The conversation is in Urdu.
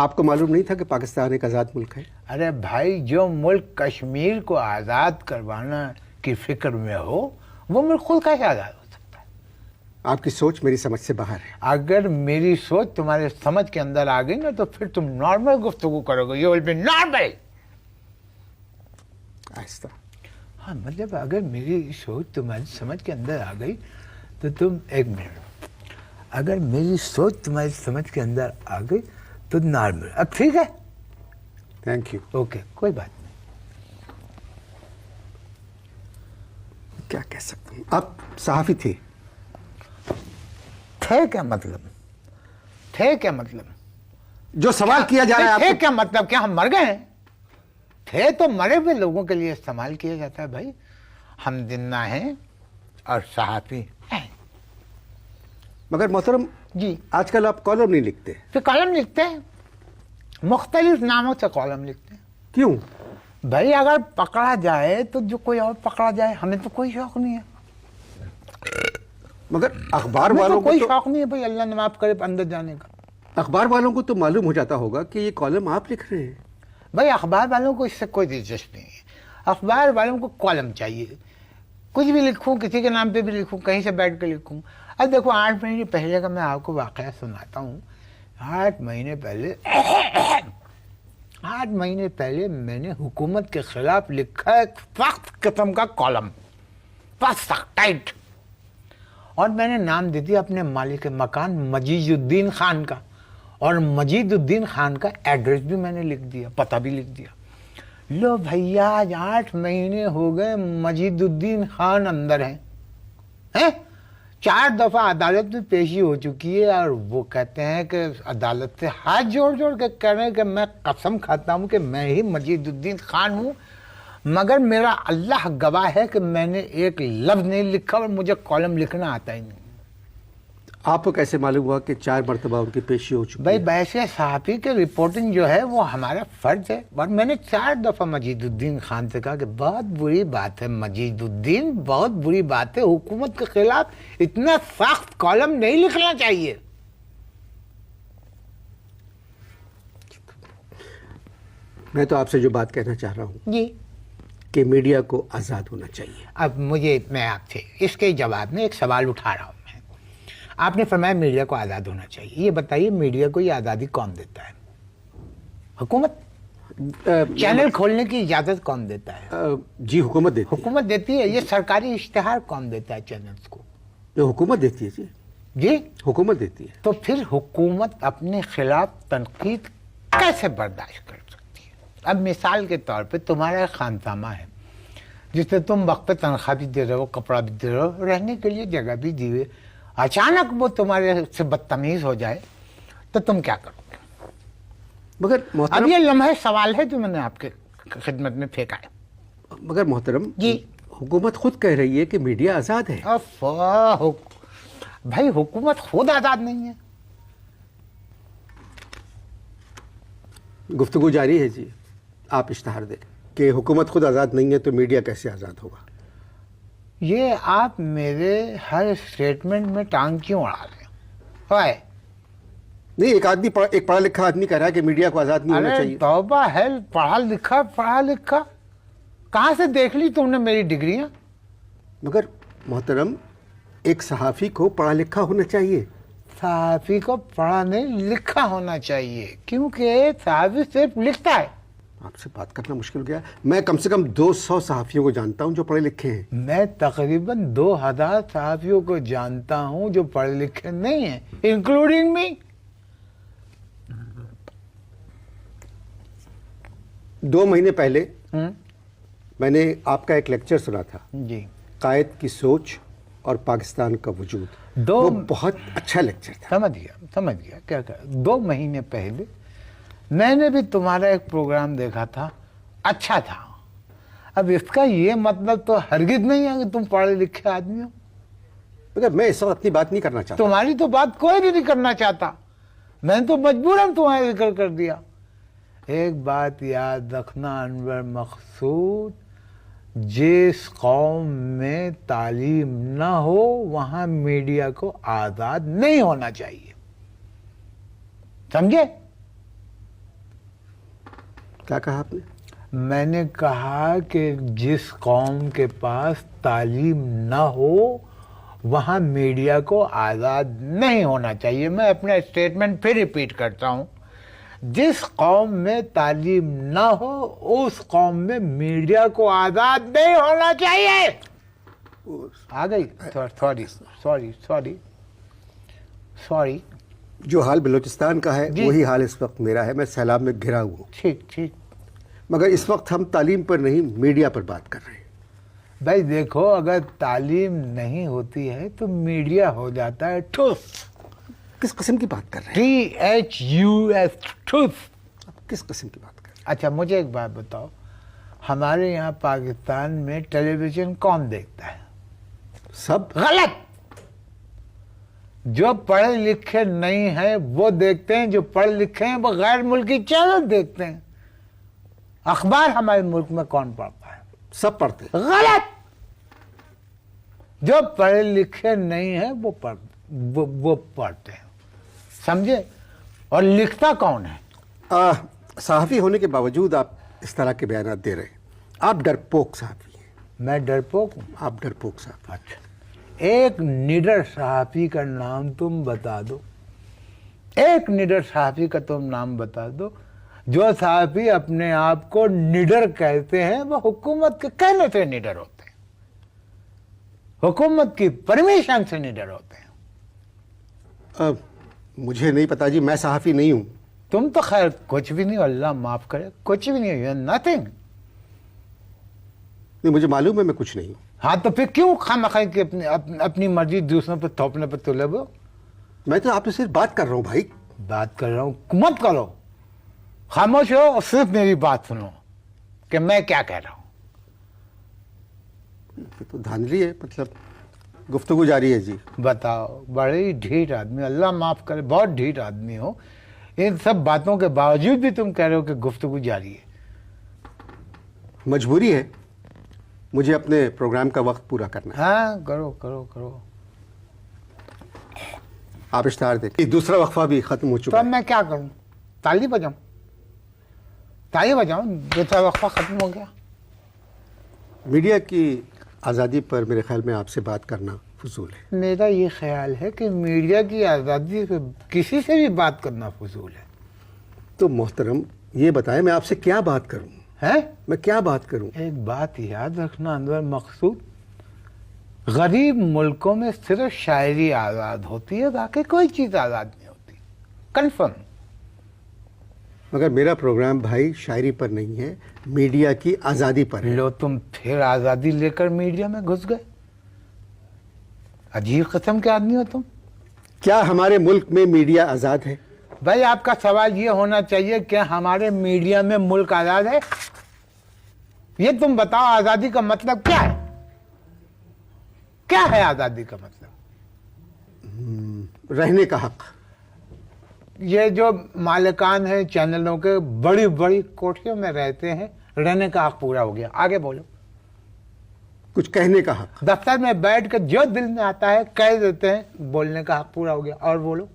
آپ کو معلوم نہیں تھا کہ پاکستان ایک آزاد ملک ہے؟ ارے بھائی، جو ملک کشمیر کو آزاد کروانا کی فکر میں ہو وہ ملک خود کیسے آزاد ہو سکتا ہے؟ آپ کی سوچ میری سمجھ سے باہر ہے. اگر میری سوچ تمہارے سمجھ کے اندر آ گئی نا تو پھر تم نارمل گفتگو کرو گے. You will be normal. آہستہ. ہاں مطلب اگر میری سوچ تمہاری سمجھ کے اندر آ گئی تو تم ایک منٹ، اگر میری سوچ تمہاری سمجھ کے اندر آ گئی تو نارمل. اب ٹھیک ہے، تھینک یو. اوکے، کوئی بات نہیں. کیا کہہ سکتا ہوں؟ آپ صحافی تھے. تھے کیا مطلب؟ تھے کیا مطلب؟ جو سوال کیا جا رہا ہے تھے کیا مطلب؟ کیا ہم مر گئے ہیں؟ تھے تو مرے ہوئے لوگوں کے لیے استعمال کیا جاتا ہے بھائی. ہم زندہ ہیں اور صحافی ہیں. مگر محترم جی، آج کل آپ کالم نہیں لکھتے. پھر کالم لکھتے ہیں، مختلف ناموں سے کالم لکھتے ہیں. کیوں؟ بھائی اگر پکڑا جائے تو جو کوئی اور پکڑا جائے، ہمیں تو کوئی شوق نہیں ہے. مگر اخبار ہمیں والوں تو کو کوئی تو شوق نہیں ہے بھائی، اللہ نے معاف کرے اندر جانے کا. اخبار والوں کو تو معلوم ہو جاتا ہوگا کہ یہ کالم آپ لکھ رہے ہیں. بھائی اخبار والوں کو اس سے کوئی دلچسپی نہیں ہے. اخبار والوں کو کالم چاہیے. کچھ بھی لکھوں، کسی کے نام پہ بھی لکھوں، کہیں سے بیٹھ کے لکھوں. اب دیکھو 8 مہینے پہلے کا میں آپ کو واقعہ سناتا ہوں. 8 مہینے پہلے میں نے حکومت کے خلاف لکھا ایک سخت قسم کا کالم، بس سخت ٹائٹ. اور میں نے نام دے دیا اپنے مالک مکان مجید الدین خان کا، اور مجید الدین خان کا ایڈریس بھی میں نے لکھ دیا، پتہ بھی لکھ دیا. لو بھیا آج 8 مہینے ہو گئے مجید الدین خان اندر ہیں. 4 دفعہ عدالت میں پیشی ہو چکی ہے، اور وہ کہتے ہیں کہ عدالت سے ہاتھ جوڑ جوڑ کے کہہ رہے ہیں کہ میں قسم کھاتا ہوں کہ میں ہی مجید الدین خان ہوں، مگر میرا اللہ گواہ ہے کہ میں نے ایک لفظ نہیں لکھا اور مجھے کالم لکھنا آتا ہی نہیں. آپ کو کیسے معلوم ہوا کہ 4 مرتبہ ان کی پیشی ہو چکی بھائی ہے؟ ویسے صحافی کی رپورٹنگ جو ہے وہ ہمارا فرض ہے. اور میں نے 4 دفعہ مجید الدین خان سے کہا کہ بہت بری بات ہے مجید الدین، بہت بری بات ہے، حکومت کے خلاف اتنا سخت کالم نہیں لکھنا چاہیے. میں تو آپ سے جو بات کہنا چاہ رہا ہوں جی، کہ میڈیا کو آزاد ہونا چاہیے. اب میں آپ سے اس کے جواب میں ایک سوال اٹھا رہا ہوں. آپ نے فرمایا میڈیا کو آزاد ہونا چاہیے. یہ بتائیے میڈیا کو یہ آزادی کون دیتا ہے؟ حکومت. چینل کھولنے کی اجازت کون دیتا ہے؟ جی حکومت دیتی ہے. حکومت دیتی ہے. یہ سرکاری اشتہار کون دیتا ہے چینلز کو؟ حکومت دیتی ہے. جی حکومت دیتی ہے. تو پھر حکومت اپنے خلاف تنقید کیسے برداشت کر سکتی ہے؟ اب مثال کے طور پہ تمہارا ایک خانسامہ ہے جس میں تم وقت پہ تنخواہ بھی دے رہے ہو، کپڑا بھی دے رہے ہو، رہنے کے لیے جگہ بھی دی ہوئی. اچانک وہ تمہارے سے بدتمیز ہو جائے تو تم کیا کرو گے؟ مگر اب محترم یہ لمحے سوال ہے جو میں نے آپ کے خدمت میں پھینکا ہے. مگر محترم جی، حکومت خود کہہ رہی ہے کہ میڈیا آزاد ہے. بھائی حکومت خود آزاد نہیں ہے. گفتگو جاری ہے. جی آپ اشتہار دیں کہ حکومت خود آزاد نہیں ہے تو میڈیا کیسے آزاد ہوگا؟ یہ آپ میرے ہر اسٹیٹمنٹ میں ٹانگ کیوں اڑا رہے ہیں؟ نہیں، ایک پڑھا لکھا آدمی کہہ رہا ہے کہ میڈیا کو آزاد نہیں ہونا چاہیے. توبہ ہے، پڑھا لکھا کہاں سے دیکھ لی تم نے میری ڈگریاں؟ مگر محترم ایک صحافی کو پڑھا لکھا ہونا چاہیے. صحافی کو پڑھا نہیں لکھا ہونا چاہیے، کیونکہ صحافی صرف لکھتا ہے. آپ سے بات کرنا مشکل گیا. میں کم سے کم 200 صحافیوں کو جانتا ہوں جو پڑھے لکھے ہیں. میں تقریباً 2000 صحافیوں کو جانتا ہوں جو پڑھے لکھے نہیں ہیں، انکلوڈنگ می. 2 مہینے پہلے میں نے آپ کا ایک لیکچر سنا تھا، جی، قائد کی سوچ اور پاکستان کا وجود. وہ بہت اچھا لیکچر تھا. سمجھ گیا کیا 2 مہینے پہلے میں نے بھی تمہارا ایک پروگرام دیکھا تھا، اچھا تھا. اب اس کا یہ مطلب تو ہرگز نہیں ہے کہ تم پڑھے لکھے آدمی ہو. مگر میں اس وقت اپنی بات نہیں کرنا چاہتا. تمہاری تو بات کوئی بھی نہیں کرنا چاہتا، میں نے تو مجبوراً تمہارا ذکر کر دیا. ایک بات یاد رکھنا انور مقصود، جس قوم میں تعلیم نہ ہو وہاں میڈیا کو آزاد نہیں ہونا چاہیے. سمجھے؟ کیا کہا آپ نے؟ میں نے کہا کہ جس قوم کے پاس تعلیم نہ ہو وہاں میڈیا کو آزاد نہیں ہونا چاہیے. میں اپنا اسٹیٹمنٹ پھر ریپیٹ کرتا ہوں. جس قوم میں تعلیم نہ ہو اس قوم میں میڈیا کو آزاد نہیں ہونا چاہیے. آ گئی. سوری. جو حال بلوچستان کا ہے جی. وہی حال اس وقت میرا ہے. میں سیلاب میں گھرا ہوا ہوں. ٹھیک. مگر اس وقت ہم تعلیم پر نہیں میڈیا پر بات کر رہے ہیں. بھائی دیکھو، اگر تعلیم نہیں ہوتی ہے تو میڈیا ہو جاتا ہے ٹھوس. کس قسم کی بات کر رہے ہیں؟ THUS ٹھوس. آپ کس قسم کی بات کر رہے اچھا مجھے ایک بات بتاؤ، ہمارے یہاں پاکستان میں ٹیلی ویژن کون دیکھتا ہے؟ ہیں؟ سب. غلط. جو پڑھے لکھے نہیں ہیں وہ دیکھتے ہیں، جو پڑھے لکھے ہیں وہ غیر ملکی چینل دیکھتے ہیں. اخبار ہمارے ملک میں کون پڑھتا ہے؟ سب پڑھتے ہیں. غلط. جو پڑھے لکھے نہیں ہیں وہ پڑھتے ہیں. سمجھے؟ اور لکھتا کون ہے؟ صحافی ہونے کے باوجود آپ اس طرح کے بیانات دے رہے ہیں. آپ ڈرپوک صحافی ہیں. میں ڈرپوک ہوں؟ آپ ڈرپوک صحافی. اچھا، ایک نڈر صحافی کا نام تم بتا دو. ایک نڈر صحافی کا تم نام بتا دو. جو صحافی اپنے آپ کو نڈر کہتے ہیں وہ حکومت کے کہنے سے نڈر ہوتے ہیں، حکومت کی پرمیشن سے نڈر ہوتے ہیں. مجھے نہیں پتا جی، میں صحافی نہیں ہوں. تم تو خیر کچھ بھی نہیں ہو، اللہ معاف کرے، کچھ بھی نہیں ہو. نتھنگ. نہیں، مجھے معلوم ہے میں کچھ نہیں ہوں. ہاں تو پھر کیوں خواہ کہ اپنی مرضی دوسروں پہ تھوپنے پہ تلے ہو؟ میں تو آپ سے صرف بات کر رہا ہوں بھائی. بات کر رہا ہوں، مت کرو. خاموش ہو اور صرف میری بات سنو کہ میں کیا کہہ رہا ہوں. یہ تو دھاندلی ہے، مطلب گفتگو جاری ہے جی. بتاؤ. بڑی ڈھیٹ آدمی، اللہ معاف کرے، بہت ڈھیٹ آدمی ہو. ان سب باتوں کے باوجود بھی تم کہہ رہے ہو کہ گفتگو جاری ہے. مجبوری ہے، مجھے اپنے پروگرام کا وقت پورا کرنا ہے. ہاں کرو. آپ اشتہار دیکھیں. دوسرا وقفہ بھی ختم ہو تو چکا اب ہے. میں کیا کروں؟ تالی بجاؤں؟ دوسرا وقفہ ختم ہو گیا. میڈیا کی آزادی پر میرے خیال میں آپ سے بات کرنا فضول ہے. میرا یہ خیال ہے کہ میڈیا کی آزادی سے کسی سے بھی بات کرنا فضول ہے. تو محترم یہ بتائیں میں آپ سے کیا بات کروں؟ ہے؟ میں کیا بات کروں؟ ایک بات یاد رکھنا انور مقصود، غریب ملکوں میں صرف شاعری آزاد ہوتی ہے، باقی کوئی چیز آزاد نہیں ہوتی. کنفرم. مگر میرا پروگرام بھائی شاعری پر نہیں ہے، میڈیا کی آزادی پر ہے. لو تم پھر آزادی لے کر میڈیا میں گھس گئے. عجیب قسم کے آدمی ہو تم. کیا ہمارے ملک میں میڈیا آزاد ہے؟ بھائی آپ کا سوال یہ ہونا چاہیے کہ ہمارے میڈیا میں ملک آزاد ہے. یہ تم بتاؤ آزادی کا مطلب کیا ہے؟ کیا ہے آزادی کا مطلب؟ رہنے کا حق. یہ جو مالکان ہیں چینلوں کے بڑی بڑی کوٹھیوں میں رہتے ہیں، رہنے کا حق پورا ہو گیا. آگے بولو. کچھ کہنے کا حق. دفتر میں بیٹھ کے جو دل میں آتا ہے کہہ دیتے ہیں، بولنے کا حق پورا ہو گیا. اور بولو.